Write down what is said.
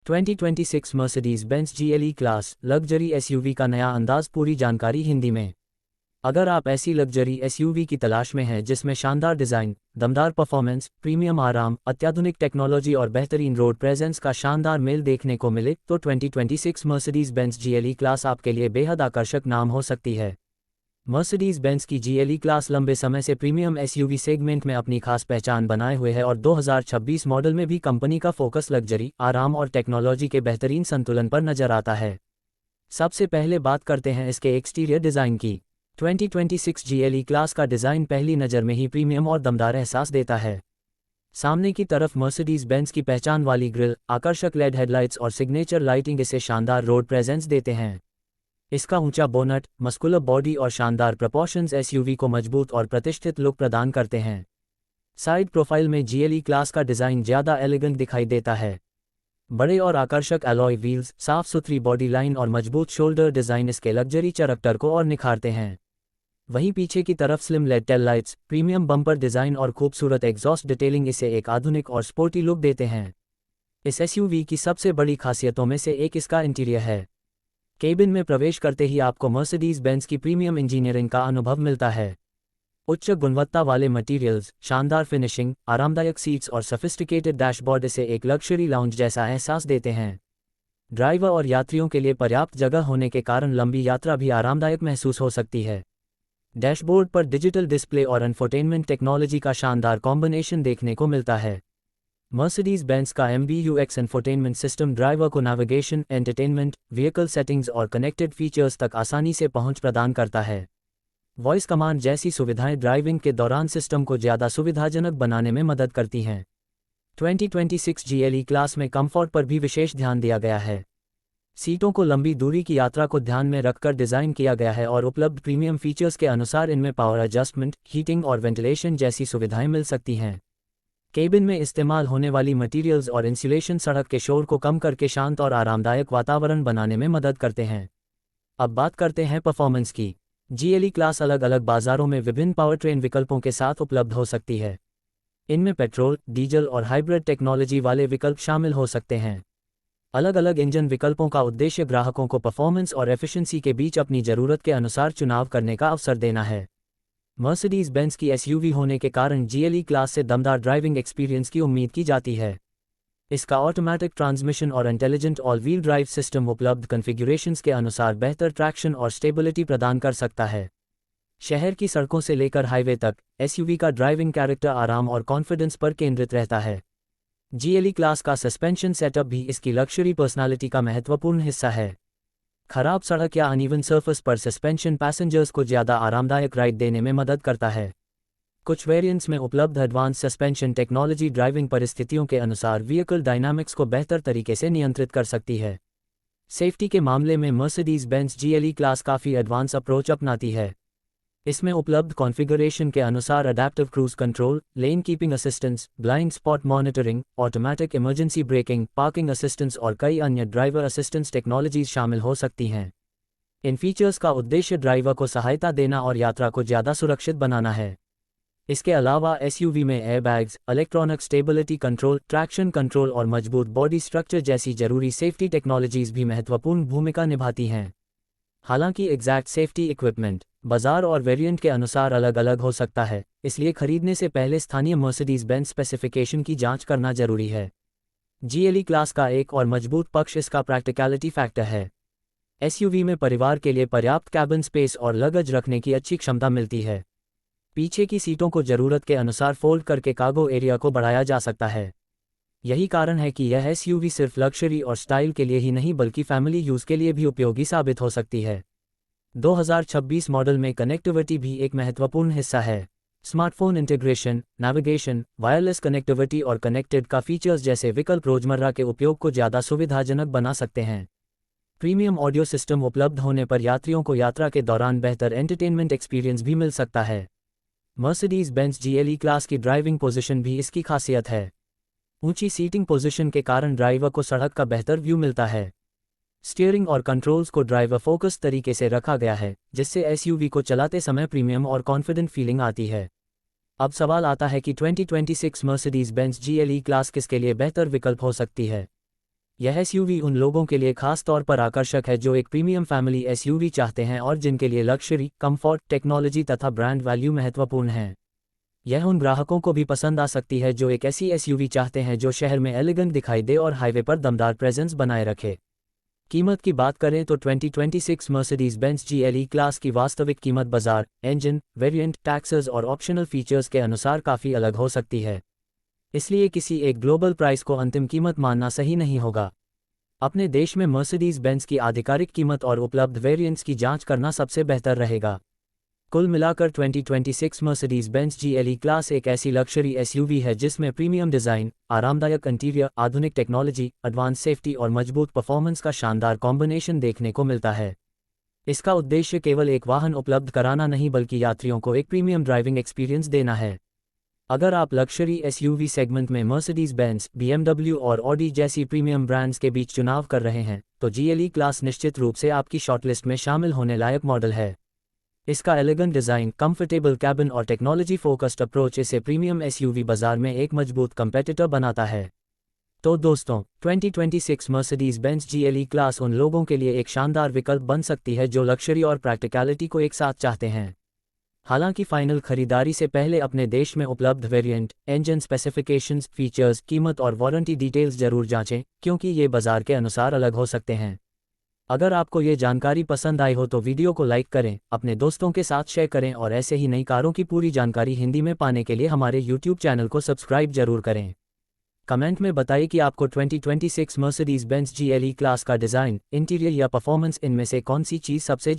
2026 Mercedes Benz GLE class luxury SUV का नया अंदाज। पूरी जानकारी हिंदी में। अगर आप ऐसी लग्जरी एसयूवी की तलाश में हैं जिसमें शानदार डिज़ाइन, दमदार परफॉर्मेंस, प्रीमियम आराम, अत्याधुनिक टेक्नोलॉजी और बेहतरीन रोड प्रेजेंस का शानदार मेल देखने को मिले, तो 2026 मर्सिडीज बेंज GLE क्लास आपके लिए बेहद आकर्षक नाम हो सकती है। मर्सिडीज बेंज की GLE क्लास लंबे समय से प्रीमियम एसयूवी सेगमेंट में अपनी खास पहचान बनाए हुए है और 2026 मॉडल में भी कंपनी का फोकस लग्जरी, आराम और टेक्नोलॉजी के बेहतरीन संतुलन पर नजर आता है। सबसे पहले बात करते हैं इसके एक्सटीरियर डिज़ाइन की। 2026 GLE क्लास का डिज़ाइन पहली नज़र में ही प्रीमियम और दमदार एहसास देता है। सामने की तरफ मर्सिडीज बेंज की पहचान वाली ग्रिल, आकर्षक लेड हेडलाइट्स और सिग्नेचर लाइटिंग इसे शानदार रोड प्रेजेंस देते हैं। इसका ऊंचा बोनट, मस्कुलर बॉडी और शानदार प्रपोर्शंस एसयूवी को मजबूत और प्रतिष्ठित लुक प्रदान करते हैं। साइड प्रोफाइल में GLE क्लास का डिज़ाइन ज़्यादा एलिगेंट दिखाई देता है। बड़े और आकर्षक अलॉय व्हील्स, साफ सुथरी बॉडी लाइन और मजबूत शोल्डर डिज़ाइन इसके लग्जरी कैरेक्टर को और निखारते हैं। वहीं पीछे की तरफ slim lead tail lights, premium bumper design और खूबसूरत एग्जॉस्ट डिटेलिंग इसे एक आधुनिक और स्पोर्टी लुक देते हैं। इस एसयूवी की सबसे बड़ी खासियतों में से एक इसका इंटीरियर है। केबिन में प्रवेश करते ही आपको मर्सिडीज बेंज की प्रीमियम इंजीनियरिंग का अनुभव मिलता है। उच्च गुणवत्ता वाले मटेरियल्स, शानदार फिनिशिंग, आरामदायक सीट्स और सोफिस्टिकेटेड डैशबोर्ड इसे एक लग्जरी लाउंज जैसा एहसास देते हैं। ड्राइवर और यात्रियों के लिए पर्याप्त जगह होने के कारण लंबी यात्रा भी आरामदायक महसूस हो सकती है। डैशबोर्ड पर डिजिटल डिस्प्ले और इंफोटेनमेंट टेक्नोलॉजी का शानदार कॉम्बिनेशन देखने को मिलता है। मर्सिडीज बेंज का MBUX इंफोटेनमेंट सिस्टम ड्राइवर को नेविगेशन, एंटरटेनमेंट, व्हीकल सेटिंग्स और कनेक्टेड फीचर्स तक आसानी से पहुंच प्रदान करता है। वॉइस कमांड जैसी सुविधाएं ड्राइविंग के दौरान सिस्टम को ज़्यादा सुविधाजनक बनाने में मदद करती हैं। 2026 GLE क्लास में कंफर्ट पर भी विशेष ध्यान दिया गया है। सीटों को लंबी दूरी की यात्रा को ध्यान में रखकर डिज़ाइन किया गया है और उपलब्ध प्रीमियम फीचर्स के अनुसार इनमें पावर एडजस्टमेंट, हीटिंग और वेंटिलेशन जैसी सुविधाएं मिल सकती हैं। केबिन में इस्तेमाल होने वाली मटेरियल्स और इंसुलेशन सड़क के शोर को कम करके शांत और आरामदायक वातावरण बनाने में मदद करते हैं। अब बात करते हैं परफॉर्मेंस की। GLE क्लास अलग अलग बाज़ारों में विभिन्न पावरट्रेन विकल्पों के साथ उपलब्ध हो सकती है। इनमें पेट्रोल, डीजल और हाइब्रिड टेक्नोलॉजी वाले विकल्प शामिल हो सकते हैं। अलग अलग इंजन विकल्पों का उद्देश्य ग्राहकों को परफॉर्मेंस और एफिशिएंसी के बीच अपनी ज़रूरत के अनुसार चुनाव करने का अवसर देना है। मर्सिडीज बेंज की एसयूवी होने के कारण GLE क्लास से दमदार ड्राइविंग एक्सपीरियंस की उम्मीद की जाती है। इसका ऑटोमैटिक ट्रांसमिशन और intelligent all wheel drive system उपलब्ध कॉन्फ़िगरेशंस के अनुसार बेहतर ट्रैक्शन और स्टेबिलिटी प्रदान कर सकता है। शहर की सड़कों से लेकर हाईवे तक, एसयूवी का ड्राइविंग कैरेक्टर आराम और कॉन्फिडेंस पर केंद्रित रहता है। GLE क्लास का सस्पेंशन सेटअप भी इसकी लग्जरी पर्सनालिटी का महत्वपूर्ण हिस्सा है। खराब सड़क या अनइवन सरफेस पर सस्पेंशन पैसेंजर्स को ज़्यादा आरामदायक राइड देने में मदद करता है। कुछ वेरिएंट्स में उपलब्ध एडवांस सस्पेंशन टेक्नोलॉजी ड्राइविंग परिस्थितियों के अनुसार व्हीकल डायनामिक्स को बेहतर तरीके से नियंत्रित कर सकती है। सेफ्टी के मामले में मर्सिडीज बेंज GLE क्लास काफ़ी एडवांस अप्रोच अपनाती है। इसमें उपलब्ध कॉन्फ़िगरेशन के अनुसार adaptive cruise control, lane keeping assistance, blind spot monitoring, automatic emergency braking, parking assistance और कई अन्य ड्राइवर असिस्टेंस टेक्नोलॉजीज शामिल हो सकती हैं। इन फीचर्स का उद्देश्य ड्राइवर को सहायता देना और यात्रा को ज़्यादा सुरक्षित बनाना है। इसके अलावा एसयूवी में airbags, electronic stability control, traction control और मजबूत बॉडी स्ट्रक्चर जैसी जरूरी सेफ्टी टेक्नोलॉजीज भी महत्वपूर्ण भूमिका निभाती हैं। हालांकि एग्जैक्ट सेफ्टी इक्विपमेंट बाजार और वेरिएंट के अनुसार अलग अलग हो सकता है, इसलिए खरीदने से पहले स्थानीय मर्सिडीज बेंज स्पेसिफिकेशन की जांच करना जरूरी है। GLE क्लास का एक और मजबूत पक्ष इसका प्रैक्टिकलिटी फैक्टर है। एसयूवी में परिवार के लिए पर्याप्त कैबिन स्पेस और लगेज रखने की अच्छी क्षमता मिलती है। पीछे की सीटों को ज़रूरत के अनुसार फोल्ड करके कार्गो एरिया को बढ़ाया जा सकता है। यही कारण है कि यह एसयूवी सिर्फ लग्जरी और स्टाइल के लिए ही नहीं बल्कि फैमिली यूज़ के लिए भी उपयोगी साबित हो सकती है। 2026 मॉडल में कनेक्टिविटी भी एक महत्वपूर्ण हिस्सा है। Smartphone integration, navigation, wireless connectivity और कनेक्टेड का फीचर्स जैसे विकल्प रोजमर्रा के उपयोग को ज़्यादा सुविधाजनक बना सकते हैं। प्रीमियम ऑडियो सिस्टम उपलब्ध होने पर यात्रियों को यात्रा के दौरान बेहतर एंटरटेनमेंट एक्सपीरियंस भी मिल सकता है। मर्सिडीज बेंज GLE क्लास की ड्राइविंग पोजीशन भी इसकी खासियत है। ऊंची सीटिंग पोजीशन के कारण ड्राइवर को सड़क का बेहतर व्यू मिलता है। स्टीयरिंग और कंट्रोल्स को ड्राइवर फोकस तरीके से रखा गया है, जिससे एसयूवी को चलाते समय प्रीमियम और कॉन्फिडेंट फीलिंग आती है। अब सवाल आता है कि 2026 मर्सिडीज बेंज GLE क्लास किसके लिए बेहतर विकल्प हो सकती है। यह एसयूवी उन लोगों के लिए खास तौर पर आकर्षक है जो एक प्रीमियम फैमिली एसयूवी चाहते हैं और जिनके लिए लक्जरी, कंफर्ट, टेक्नोलॉजी तथा ब्रांड वैल्यू महत्वपूर्ण हैं। यह उन ग्राहकों को भी पसंद आ सकती है जो एक ऐसी एसयूवी चाहते हैं जो शहर में एलिगेंट दिखाई दे और हाईवे पर दमदार प्रेजेंस बनाए रखे। कीमत की बात करें तो 2026 मर्सिडीज बेंज जीएलई क्लास की वास्तविक कीमत बाजार, इंजन, वेरिएंट, टैक्सेस और ऑप्शनल फीचर्स के अनुसार काफ़ी अलग हो सकती है। इसलिए किसी एक ग्लोबल प्राइस को अंतिम कीमत मानना सही नहीं होगा। अपने देश में मर्सिडीज बेंज की आधिकारिक कीमत और उपलब्ध वेरिएंट्स की जांच करना सबसे बेहतर रहेगा। कुल मिलाकर 2026 मर्सिडीज बेंज जीएलई क्लास एक ऐसी लक्जरी एसयूवी है जिसमें प्रीमियम डिज़ाइन, आरामदायक इंटीरियर, आधुनिक टेक्नोलॉजी, एडवांस सेफ्टी और मजबूत परफॉर्मेंस का शानदार कॉम्बिनेशन देखने को मिलता है। इसका उद्देश्य केवल एक वाहन उपलब्ध कराना नहीं बल्कि यात्रियों को एक प्रीमियम ड्राइविंग एक्सपीरियंस देना है। अगर आप लक्जरी एसयूवी सेगमेंट में मर्सिडीज बेंज, बीएमडब्ल्यू और ऑडी जैसी प्रीमियम ब्रांड्स के बीच चुनाव कर रहे हैं तो जीएलई क्लास निश्चित रूप से आपकी शॉर्टलिस्ट में शामिल होने लायक मॉडल है। इसका एलिगेंट डिज़ाइन, कंफर्टेबल कैबिन और टेक्नोलॉजी फोकस्ड अप्रोच इसे प्रीमियम एसयूवी बाजार में एक मजबूत कंपेटिटर बनाता है। तो दोस्तों, 2026 मर्सिडीज बेंज जीएलई क्लास उन लोगों के लिए एक शानदार विकल्प बन सकती है जो लक्जरी और प्रैक्टिकलिटी को एक साथ चाहते हैं। हालांकि फाइनल खरीदारी से पहले अपने देश में उपलब्ध वेरिएंट, इंजन स्पेसिफिकेशंस, फीचर्स, कीमत और वारंटी डिटेल्स जरूर जांचें क्योंकि ये बाजार के अनुसार अलग हो सकते हैं। अगर आपको ये जानकारी पसंद आई हो तो वीडियो को लाइक करें, अपने दोस्तों के साथ शेयर करें और ऐसे ही नई कारों की पूरी जानकारी हिंदी में पाने के लिए हमारे YouTube चैनल को सब्सक्राइब जरूर करें। कमेंट में बताइए कि आपको 2026 मर्सिडीज बेंज जीएलई क्लास का डिज़ाइन, इंटीरियर या परफॉर्मेंस इनमें से कौन सी चीज़ सबसे